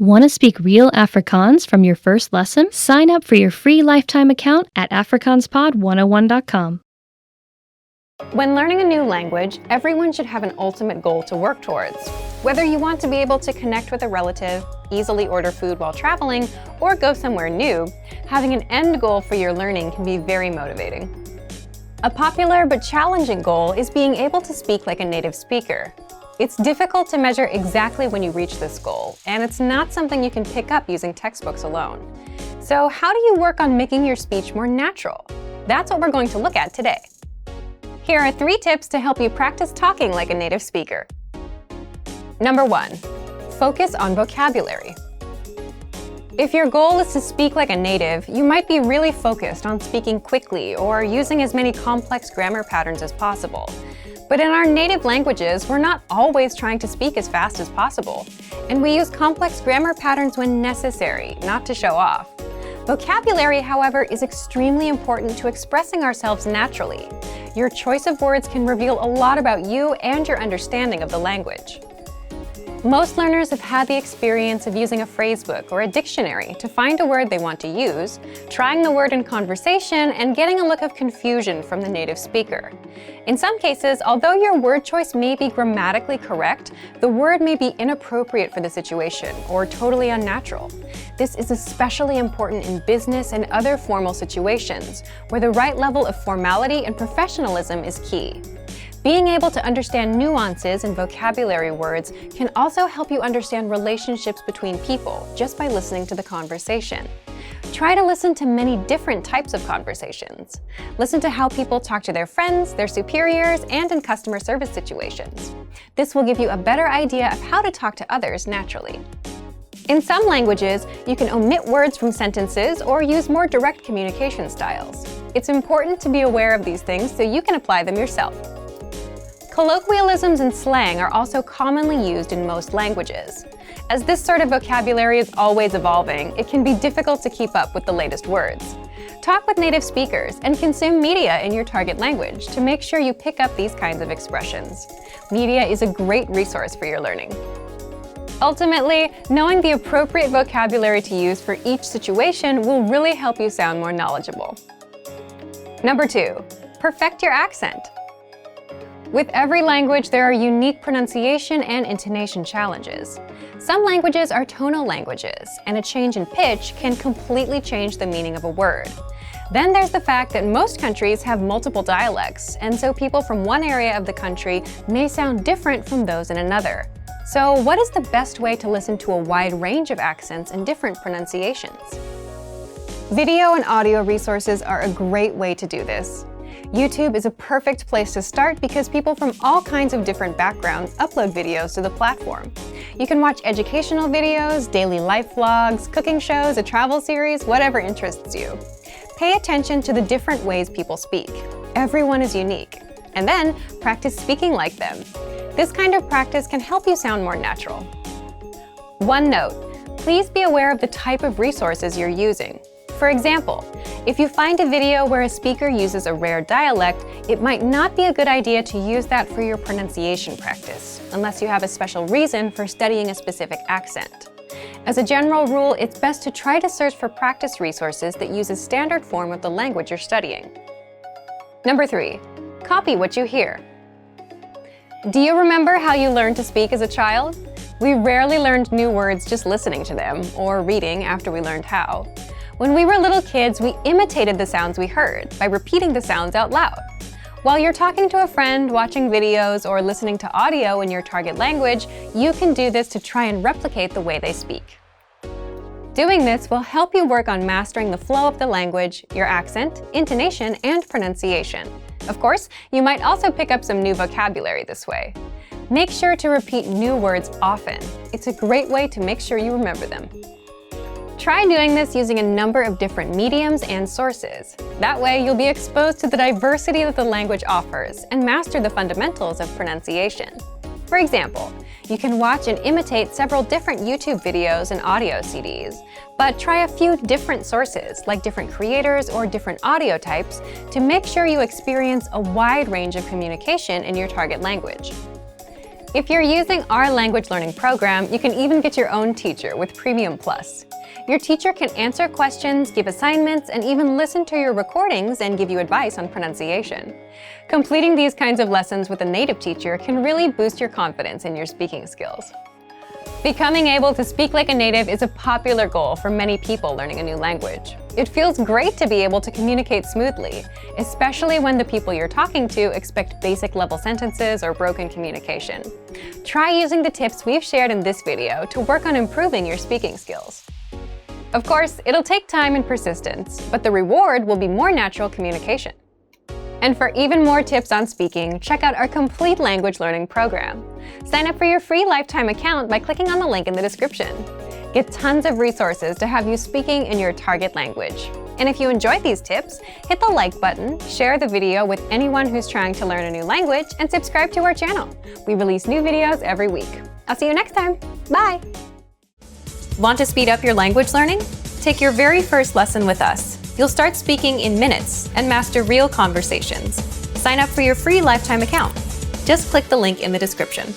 Want to speak real Afrikaans from your first lesson? Sign up for your free lifetime account at afrikaanspod101.com. When learning a new language, everyone should have an ultimate goal to work towards. Whether you want to be able to connect with a relative, easily order food while traveling, or go somewhere new, having an end goal for your learning can be very motivating. A popular but challenging goal is being able to speak like a native speaker. It's difficult to measure exactly when you reach this goal, and it's not something you can pick up using textbooks alone. So how do you work on making your speech more natural? That's what we're going to look at today. Here are 3 tips to help you practice talking like a native speaker. Number 1, focus on vocabulary. If your goal is to speak like a native, you might be really focused on speaking quickly or using as many complex grammar patterns as possible. But in our native languages, we're not always trying to speak as fast as possible, and we use complex grammar patterns when necessary, not to show off. Vocabulary, however, is extremely important to expressing ourselves naturally. Your choice of words can reveal a lot about you and your understanding of the language. Most learners have had the experience of using a phrasebook or a dictionary to find a word they want to use, trying the word in conversation, and getting a look of confusion from the native speaker. In some cases, although your word choice may be grammatically correct, the word may be inappropriate for the situation or totally unnatural. This is especially important in business and other formal situations, where the right level of formality and professionalism is key. Being able to understand nuances in vocabulary words can also help you understand relationships between people just by listening to the conversation. Try to listen to many different types of conversations. Listen to how people talk to their friends, their superiors, and in customer service situations. This will give you a better idea of how to talk to others naturally. In some languages, you can omit words from sentences or use more direct communication styles. It's important to be aware of these things so you can apply them yourself. Colloquialisms and slang are also commonly used in most languages. As this sort of vocabulary is always evolving, it can be difficult to keep up with the latest words. Talk with native speakers and consume media in your target language to make sure you pick up these kinds of expressions. Media is a great resource for your learning. Ultimately, knowing the appropriate vocabulary to use for each situation will really help you sound more knowledgeable. Number 2, perfect your accent. With every language, there are unique pronunciation and intonation challenges. Some languages are tonal languages, and a change in pitch can completely change the meaning of a word. Then there's the fact that most countries have multiple dialects, and so people from one area of the country may sound different from those in another. So what is the best way to listen to a wide range of accents and different pronunciations? Video and audio resources are a great way to do this. YouTube is a perfect place to start because people from all kinds of different backgrounds upload videos to the platform. You can watch educational videos, daily life vlogs, cooking shows, a travel series, whatever interests you. Pay attention to the different ways people speak. Everyone is unique. And then practice speaking like them. This kind of practice can help you sound more natural. One note, please be aware of the type of resources you're using. For example, if you find a video where a speaker uses a rare dialect, it might not be a good idea to use that for your pronunciation practice, unless you have a special reason for studying a specific accent. As a general rule, it's best to try to search for practice resources that use a standard form of the language you're studying. Number 3, copy what you hear. Do you remember how you learned to speak as a child? We rarely learned new words just listening to them, or reading after we learned how. When we were little kids, we imitated the sounds we heard by repeating the sounds out loud. While you're talking to a friend, watching videos, or listening to audio in your target language, you can do this to try and replicate the way they speak. Doing this will help you work on mastering the flow of the language, your accent, intonation, and pronunciation. Of course, you might also pick up some new vocabulary this way. Make sure to repeat new words often. It's a great way to make sure you remember them. Try doing this using a number of different mediums and sources. That way, you'll be exposed to the diversity that the language offers and master the fundamentals of pronunciation. For example, you can watch and imitate several different YouTube videos and audio CDs, but try a few different sources, like different creators or different audio types, to make sure you experience a wide range of communication in your target language. If you're using our language learning program, you can even get your own teacher with Premium Plus. Your teacher can answer questions, give assignments, and even listen to your recordings and give you advice on pronunciation. Completing these kinds of lessons with a native teacher can really boost your confidence in your speaking skills. Becoming able to speak like a native is a popular goal for many people learning a new language. It feels great to be able to communicate smoothly, especially when the people you're talking to expect basic level sentences or broken communication. Try using the tips we've shared in this video to work on improving your speaking skills. Of course, it'll take time and persistence, but the reward will be more natural communication. And for even more tips on speaking, check out our complete language learning program. Sign up for your free lifetime account by clicking on the link in the description. Get tons of resources to have you speaking in your target language. And if you enjoyed these tips, hit the like button, share the video with anyone who's trying to learn a new language, and subscribe to our channel. We release new videos every week. I'll see you next time. Bye! Want to speed up your language learning? Take your very first lesson with us. You'll start speaking in minutes and master real conversations. Sign up for your free lifetime account. Just click the link in the description.